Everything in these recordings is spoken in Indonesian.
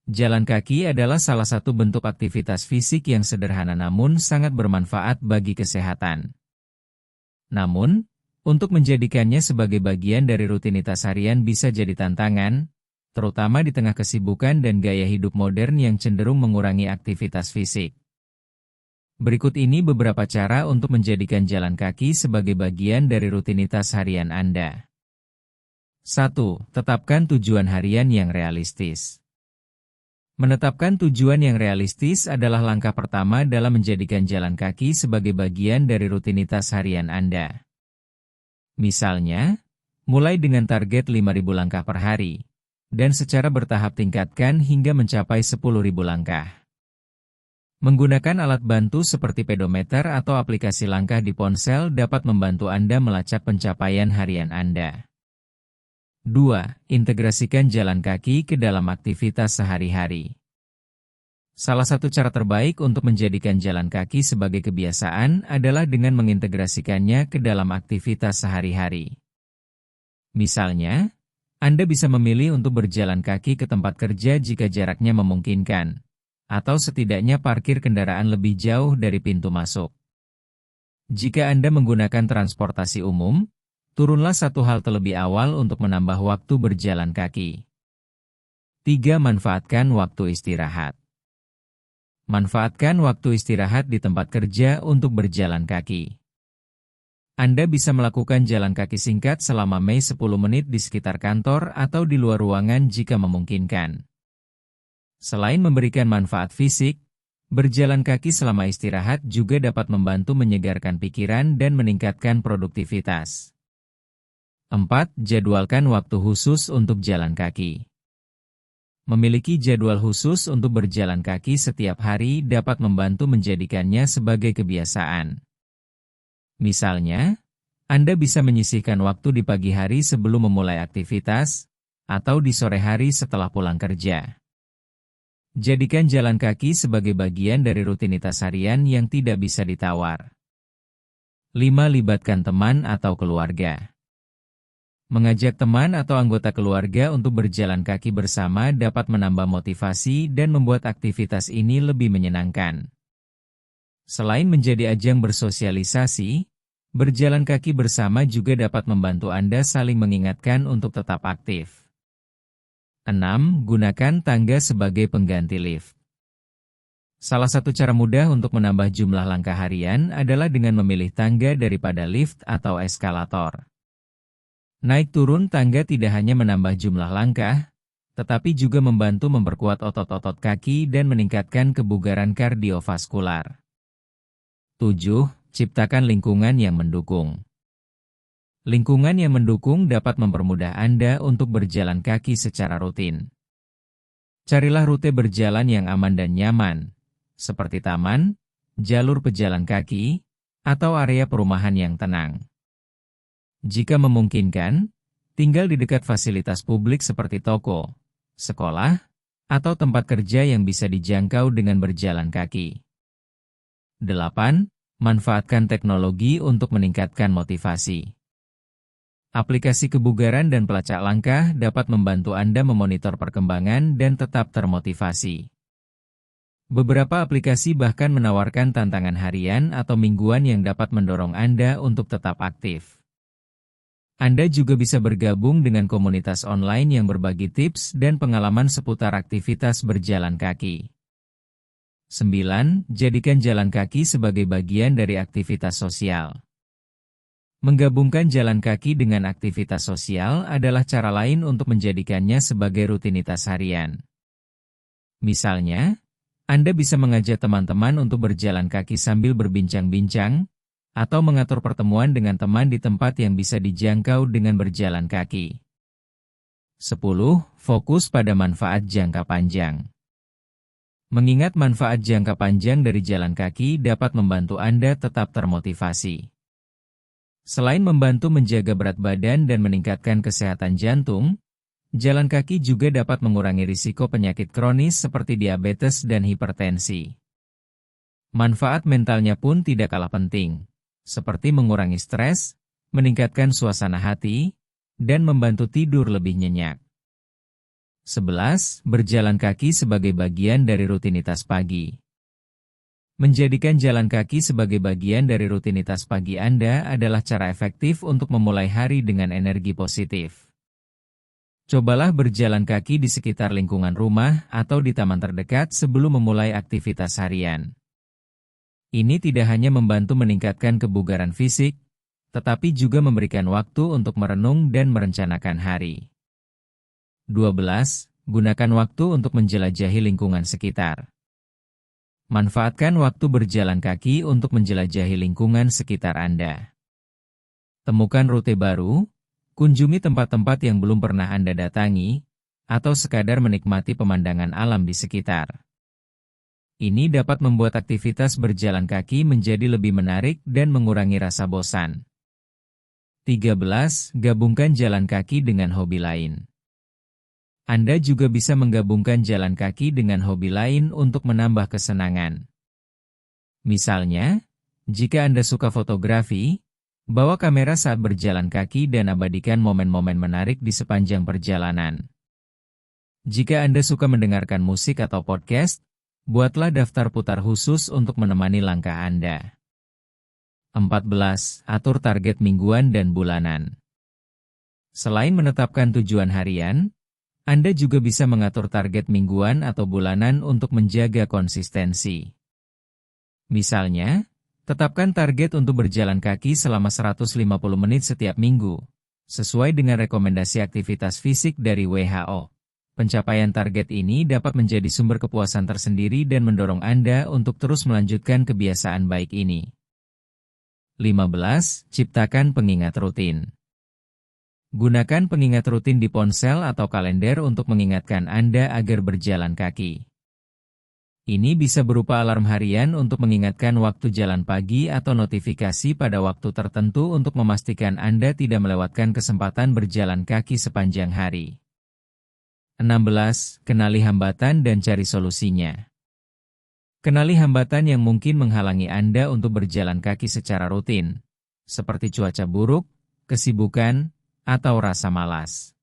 Jalan kaki adalah salah satu bentuk aktivitas fisik yang sederhana namun sangat bermanfaat bagi kesehatan. Namun, untuk menjadikannya sebagai bagian dari rutinitas harian bisa jadi tantangan, terutama di tengah kesibukan dan gaya hidup modern yang cenderung mengurangi aktivitas fisik. Berikut ini beberapa cara untuk menjadikan jalan kaki sebagai bagian dari rutinitas harian Anda. 1. Tetapkan tujuan harian yang realistis. Menetapkan tujuan yang realistis adalah langkah pertama dalam menjadikan jalan kaki sebagai bagian dari rutinitas harian Anda. Misalnya, mulai dengan target 5.000 langkah per hari, dan secara bertahap tingkatkan hingga mencapai 10.000 langkah. Menggunakan alat bantu seperti pedometer atau aplikasi langkah di ponsel dapat membantu Anda melacak pencapaian harian Anda. 2. Integrasikan jalan kaki ke dalam aktivitas sehari-hari. Salah satu cara terbaik untuk menjadikan jalan kaki sebagai kebiasaan adalah dengan mengintegrasikannya ke dalam aktivitas sehari-hari. Misalnya, Anda bisa memilih untuk berjalan kaki ke tempat kerja jika jaraknya memungkinkan, atau setidaknya parkir kendaraan lebih jauh dari pintu masuk. Jika Anda menggunakan transportasi umum, turunlah satu halte terlebih awal untuk menambah waktu berjalan kaki. 3. Manfaatkan waktu istirahat. Manfaatkan waktu istirahat di tempat kerja untuk berjalan kaki. Anda bisa melakukan jalan kaki singkat selama 10 menit di sekitar kantor atau di luar ruangan jika memungkinkan. Selain memberikan manfaat fisik, berjalan kaki selama istirahat juga dapat membantu menyegarkan pikiran dan meningkatkan produktivitas. 4. Jadwalkan waktu khusus untuk jalan kaki. Memiliki jadwal khusus untuk berjalan kaki setiap hari dapat membantu menjadikannya sebagai kebiasaan. Misalnya, Anda bisa menyisihkan waktu di pagi hari sebelum memulai aktivitas, atau di sore hari setelah pulang kerja. Jadikan jalan kaki sebagai bagian dari rutinitas harian yang tidak bisa ditawar. 5. Libatkan teman atau keluarga. Mengajak teman atau anggota keluarga untuk berjalan kaki bersama dapat menambah motivasi dan membuat aktivitas ini lebih menyenangkan. Selain menjadi ajang bersosialisasi, berjalan kaki bersama juga dapat membantu Anda saling mengingatkan untuk tetap aktif. 6. Gunakan tangga sebagai pengganti lift. Salah satu cara mudah untuk menambah jumlah langkah harian adalah dengan memilih tangga daripada lift atau eskalator. Naik turun tangga tidak hanya menambah jumlah langkah, tetapi juga membantu memperkuat otot-otot kaki dan meningkatkan kebugaran kardiovaskular. 7. Ciptakan lingkungan yang mendukung. Lingkungan yang mendukung dapat mempermudah Anda untuk berjalan kaki secara rutin. Carilah rute berjalan yang aman dan nyaman, seperti taman, jalur pejalan kaki, atau area perumahan yang tenang. Jika memungkinkan, tinggal di dekat fasilitas publik seperti toko, sekolah, atau tempat kerja yang bisa dijangkau dengan berjalan kaki. 8. Manfaatkan teknologi untuk meningkatkan motivasi. Aplikasi kebugaran dan pelacak langkah dapat membantu Anda memonitor perkembangan dan tetap termotivasi. Beberapa aplikasi bahkan menawarkan tantangan harian atau mingguan yang dapat mendorong Anda untuk tetap aktif. Anda juga bisa bergabung dengan komunitas online yang berbagi tips dan pengalaman seputar aktivitas berjalan kaki. 9. Jadikan jalan kaki sebagai bagian dari aktivitas sosial. Menggabungkan jalan kaki dengan aktivitas sosial adalah cara lain untuk menjadikannya sebagai rutinitas harian. Misalnya, Anda bisa mengajak teman-teman untuk berjalan kaki sambil berbincang-bincang, atau mengatur pertemuan dengan teman di tempat yang bisa dijangkau dengan berjalan kaki. 10. Fokus pada manfaat jangka panjang. Mengingat manfaat jangka panjang dari jalan kaki dapat membantu Anda tetap termotivasi. Selain membantu menjaga berat badan dan meningkatkan kesehatan jantung, jalan kaki juga dapat mengurangi risiko penyakit kronis seperti diabetes dan hipertensi. Manfaat mentalnya pun tidak kalah penting, seperti mengurangi stres, meningkatkan suasana hati, dan membantu tidur lebih nyenyak. 11. Berjalan kaki sebagai bagian dari rutinitas pagi. Menjadikan jalan kaki sebagai bagian dari rutinitas pagi Anda adalah cara efektif untuk memulai hari dengan energi positif. Cobalah berjalan kaki di sekitar lingkungan rumah atau di taman terdekat sebelum memulai aktivitas harian. Ini tidak hanya membantu meningkatkan kebugaran fisik, tetapi juga memberikan waktu untuk merenung dan merencanakan hari. 12. Gunakan waktu untuk menjelajahi lingkungan sekitar. Manfaatkan waktu berjalan kaki untuk menjelajahi lingkungan sekitar Anda. Temukan rute baru, kunjungi tempat-tempat yang belum pernah Anda datangi, atau sekadar menikmati pemandangan alam di sekitar. Ini dapat membuat aktivitas berjalan kaki menjadi lebih menarik dan mengurangi rasa bosan. 13. Gabungkan jalan kaki dengan hobi lain. Anda juga bisa menggabungkan jalan kaki dengan hobi lain untuk menambah kesenangan. Misalnya, jika Anda suka fotografi, bawa kamera saat berjalan kaki dan abadikan momen-momen menarik di sepanjang perjalanan. Jika Anda suka mendengarkan musik atau podcast, buatlah daftar putar khusus untuk menemani langkah Anda. 14. Atur target mingguan dan bulanan. Selain menetapkan tujuan harian, Anda juga bisa mengatur target mingguan atau bulanan untuk menjaga konsistensi. Misalnya, tetapkan target untuk berjalan kaki selama 150 menit setiap minggu, sesuai dengan rekomendasi aktivitas fisik dari WHO. Pencapaian target ini dapat menjadi sumber kepuasan tersendiri dan mendorong Anda untuk terus melanjutkan kebiasaan baik ini. 15. Ciptakan pengingat rutin. Gunakan pengingat rutin di ponsel atau kalender untuk mengingatkan Anda agar berjalan kaki. Ini bisa berupa alarm harian untuk mengingatkan waktu jalan pagi atau notifikasi pada waktu tertentu untuk memastikan Anda tidak melewatkan kesempatan berjalan kaki sepanjang hari. 16. Kenali hambatan dan cari solusinya. Kenali hambatan yang mungkin menghalangi Anda untuk berjalan kaki secara rutin, seperti cuaca buruk, kesibukan, atau rasa malas.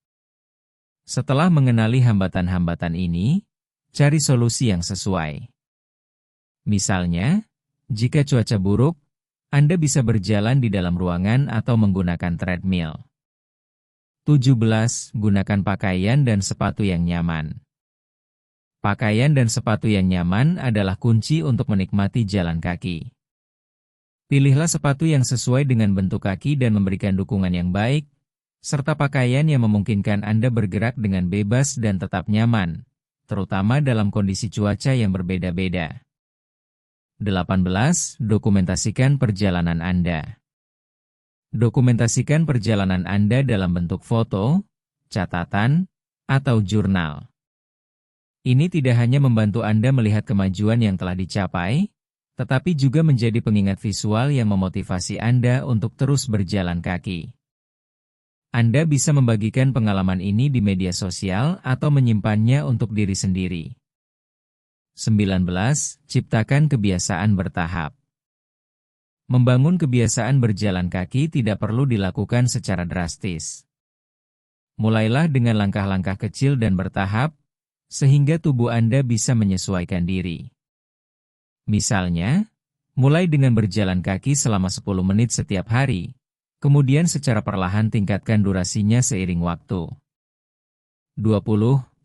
Setelah mengenali hambatan-hambatan ini, cari solusi yang sesuai. Misalnya, jika cuaca buruk, Anda bisa berjalan di dalam ruangan atau menggunakan treadmill. 17. Gunakan pakaian dan sepatu yang nyaman. Pakaian dan sepatu yang nyaman adalah kunci untuk menikmati jalan kaki. Pilihlah sepatu yang sesuai dengan bentuk kaki dan memberikan dukungan yang baik, serta pakaian yang memungkinkan Anda bergerak dengan bebas dan tetap nyaman, terutama dalam kondisi cuaca yang berbeda-beda. 18. Dokumentasikan perjalanan Anda. Dokumentasikan perjalanan Anda dalam bentuk foto, catatan, atau jurnal. Ini tidak hanya membantu Anda melihat kemajuan yang telah dicapai, tetapi juga menjadi pengingat visual yang memotivasi Anda untuk terus berjalan kaki. Anda bisa membagikan pengalaman ini di media sosial atau menyimpannya untuk diri sendiri. 19. Ciptakan kebiasaan bertahap. Membangun kebiasaan berjalan kaki tidak perlu dilakukan secara drastis. Mulailah dengan langkah-langkah kecil dan bertahap, sehingga tubuh Anda bisa menyesuaikan diri. Misalnya, mulai dengan berjalan kaki selama 10 menit setiap hari, kemudian secara perlahan tingkatkan durasinya seiring waktu. 20.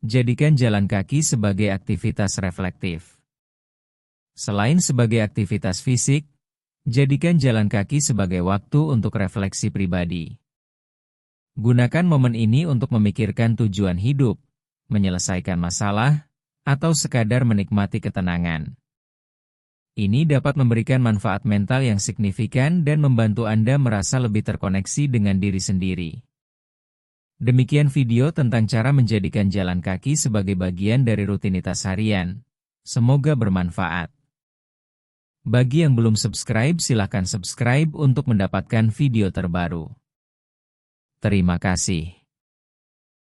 Jadikan jalan kaki sebagai aktivitas reflektif. Selain sebagai aktivitas fisik, jadikan jalan kaki sebagai waktu untuk refleksi pribadi. Gunakan momen ini untuk memikirkan tujuan hidup, menyelesaikan masalah, atau sekadar menikmati ketenangan. Ini dapat memberikan manfaat mental yang signifikan dan membantu Anda merasa lebih terkoneksi dengan diri sendiri. Demikian video tentang cara menjadikan jalan kaki sebagai bagian dari rutinitas harian. Semoga bermanfaat. Bagi yang belum subscribe, silakan subscribe untuk mendapatkan video terbaru. Terima kasih.